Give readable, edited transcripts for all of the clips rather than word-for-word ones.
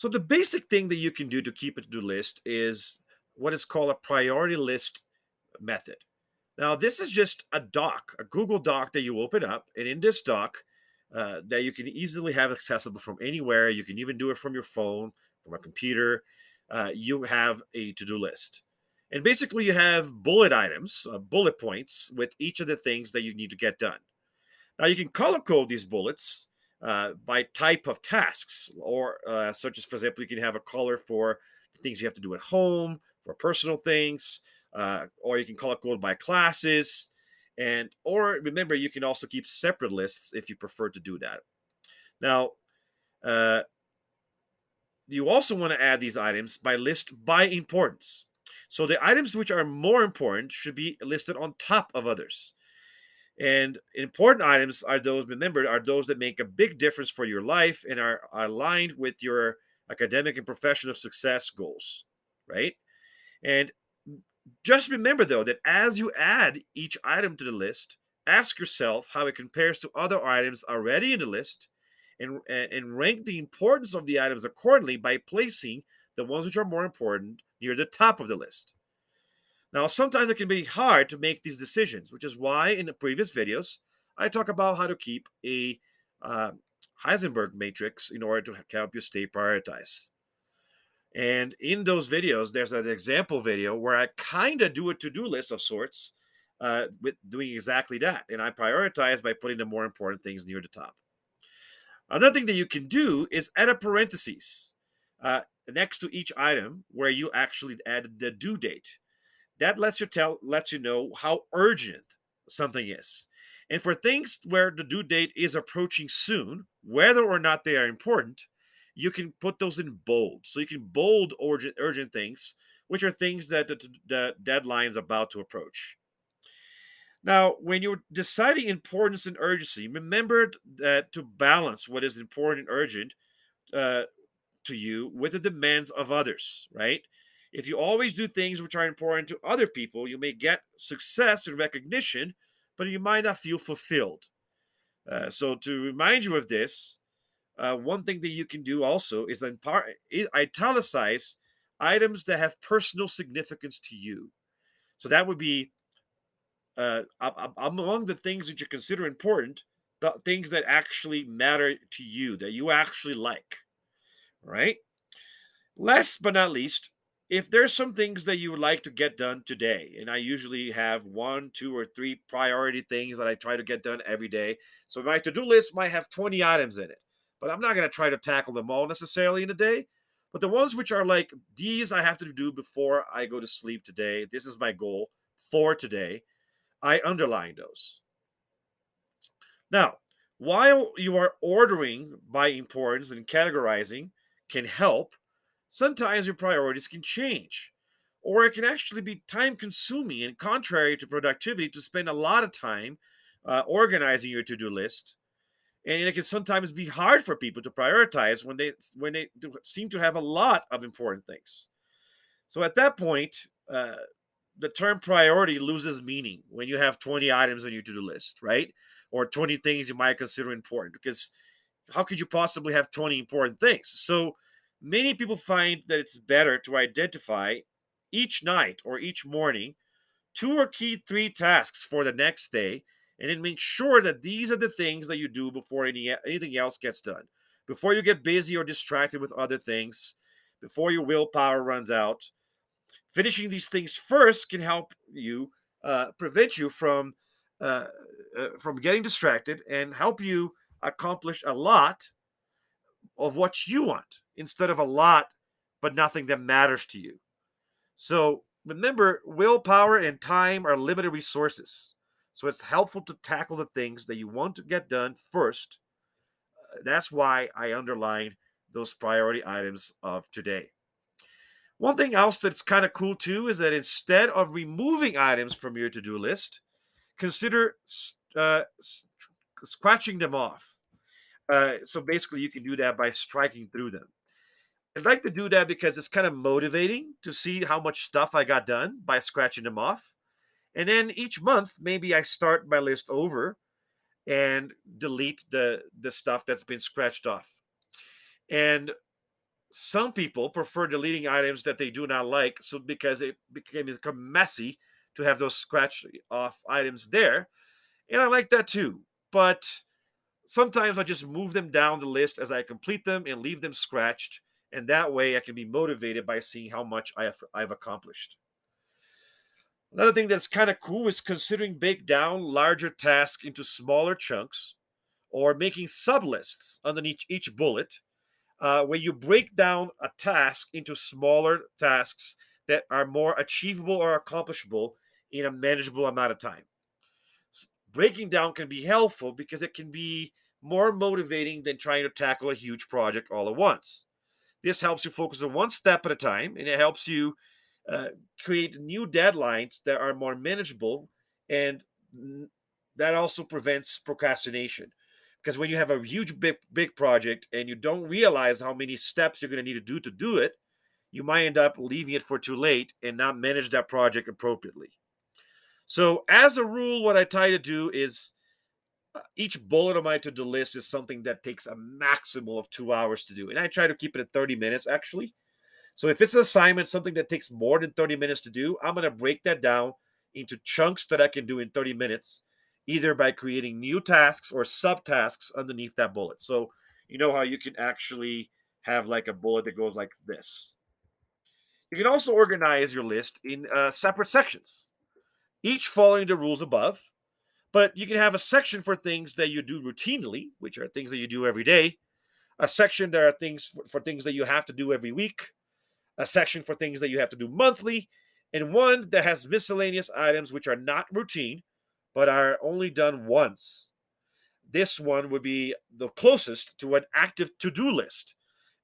So the basic thing that you can do to keep a to-do list is what is called a priority list method. Now, this is just a doc, a Google Doc that you open up, and in this doc, that you can easily have accessible from anywhere. You can even do it from your phone, from a computer. You have a to-do list, and basically, you have bullet items, bullet points with each of the things that you need to get done. Now, you can color code these bullets by type of tasks, or such as, for example, you can have a color for things you have to do at home, for personal things, or you can color code by classes. And or remember, you can also keep separate lists if you prefer to do that. Now, uh, you also want to add these items by list by importance. So the items which are more important should be listed on top of others. And important items are those, remember, are those that make a big difference for your life and are aligned with your academic and professional success goals, right? And just remember, though, that as you add each item to the list, ask yourself how it compares to other items already in the list and rank the importance of the items accordingly by placing the ones which are more important near the top of the list. Now, sometimes it can be hard to make these decisions, which is why in the previous videos, I talk about how to keep a uh, Heisenberg matrix in order to help you stay prioritized. And in those videos, there's an example video where I kind of do a to-do list of sorts with doing exactly that. And I prioritize by putting the more important things near the top. Another thing that you can do is add a parentheses next to each item where you actually add the due date. That lets you know how urgent something is. And for things where the due date is approaching soon, whether or not they are important, you can put those in bold. So you can bold urgent things, which are things that the deadline is about to approach. Now, when you're deciding importance and urgency, remember that to balance what is important and urgent uh, to you with the demands of others, right? If you always do things which are important to other people, you may get success and recognition, but you might not feel fulfilled. So, to remind you of this, one thing that you can do also is italicize items that have personal significance to you. So, that would be among the things that you consider important, the things that actually matter to you, that you actually like, right? Last but not least, if there's some things that you would like to get done today, and I usually have one, two, or three priority things that I try to get done every day. So my to do list might have 20 items in it, but I'm not going to try to tackle them all necessarily in a day. But the ones which are like, these I have to do before I go to sleep today, this is my goal for today, I underline those. Now, while you are ordering by importance and categorizing can help, sometimes your priorities can change. Or it can actually be time consuming and contrary to productivity to spend a lot of time organizing your to do list. And it can sometimes be hard for people to prioritize when they seem to have a lot of important things. So at that point, the term priority loses meaning when you have 20 items on your to do list, right? Or 20 things you might consider important, because how could you possibly have 20 important things? So many people find that it's better to identify each night or each morning two or key three tasks for the next day, and then make sure that these are the things that you do before anything else gets done, before you get busy or distracted with other things, before your willpower runs out. Finishing these things first can help you prevent you from getting distracted and help you accomplish a lot of what you want instead of a lot but nothing that matters to you. So remember, willpower and time are limited resources. So it's helpful to tackle the things that you want to get done first. That's why I underline those priority items of today. One thing else that's kind of cool too is that instead of removing items from your to do list, consider scratching them off. So basically, you can do that by striking through them. I'd like to do that because it's kind of motivating to see how much stuff I got done by scratching them off. And then each month, maybe I start my list over and delete the stuff that's been scratched off. And Some people prefer deleting items that they do not like, so because it become messy to have those scratch off items there, and I like that too. But sometimes I just move them down the list as I complete them and leave them scratched, and that way I can be motivated by seeing how much I've accomplished. Another thing that's kind of cool is considering break down larger tasks into smaller chunks or making sublists underneath each bullet, where you break down a task into smaller tasks that are more achievable or accomplishable in a manageable amount of time. Breaking down can be helpful because it can be more motivating than trying to tackle a huge project all at once. This helps you focus on one step at a time, and it helps you uh, create new deadlines that are more manageable, and that also prevents procrastination. Because when you have a huge, big project and you don't realize how many steps you're going to need to do it, you might end up leaving it for too late and not manage that project appropriately. So, as a rule, what I try to do is each bullet on my to-do list is something that takes a maximum of 2 hours to do, and I try to keep it at 30 minutes actually. So if it's an assignment, something that takes more than 30 minutes to do, I'm going to break that down into chunks that I can do in 30 minutes, either by creating new tasks or subtasks underneath that bullet. So you know how you can actually have like a bullet that goes like this. You can also organize your list in separate sections, each following the rules above. But you can have a section for things that you do routinely, which are things that you do every day, a section that are things for things that you have to do every week, a section for things that you have to do monthly, and one that has miscellaneous items which are not routine but are only done once. This one would be the closest to an active to do list,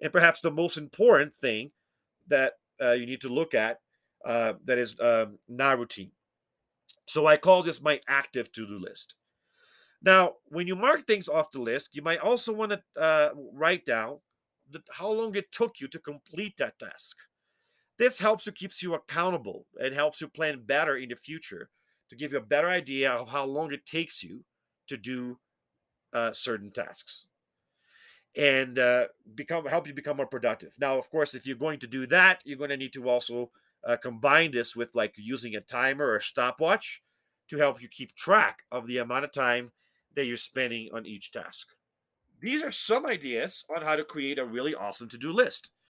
and perhaps the most important thing that you need to look at that is not routine. So I call this my active to do list. Now, when you mark things off the list, you might also want to write down how long it took you to complete that task. This helps you keeps you accountable and helps you plan better in the future to give you a better idea of how long it takes you to do certain tasks and become help you become more productive. Now, of course, if you're going to do that, you're going to need to also combine this with like using a timer or a stopwatch to help you keep track of the amount of time that you're spending on each task. These are some ideas on how to create a really awesome to do list.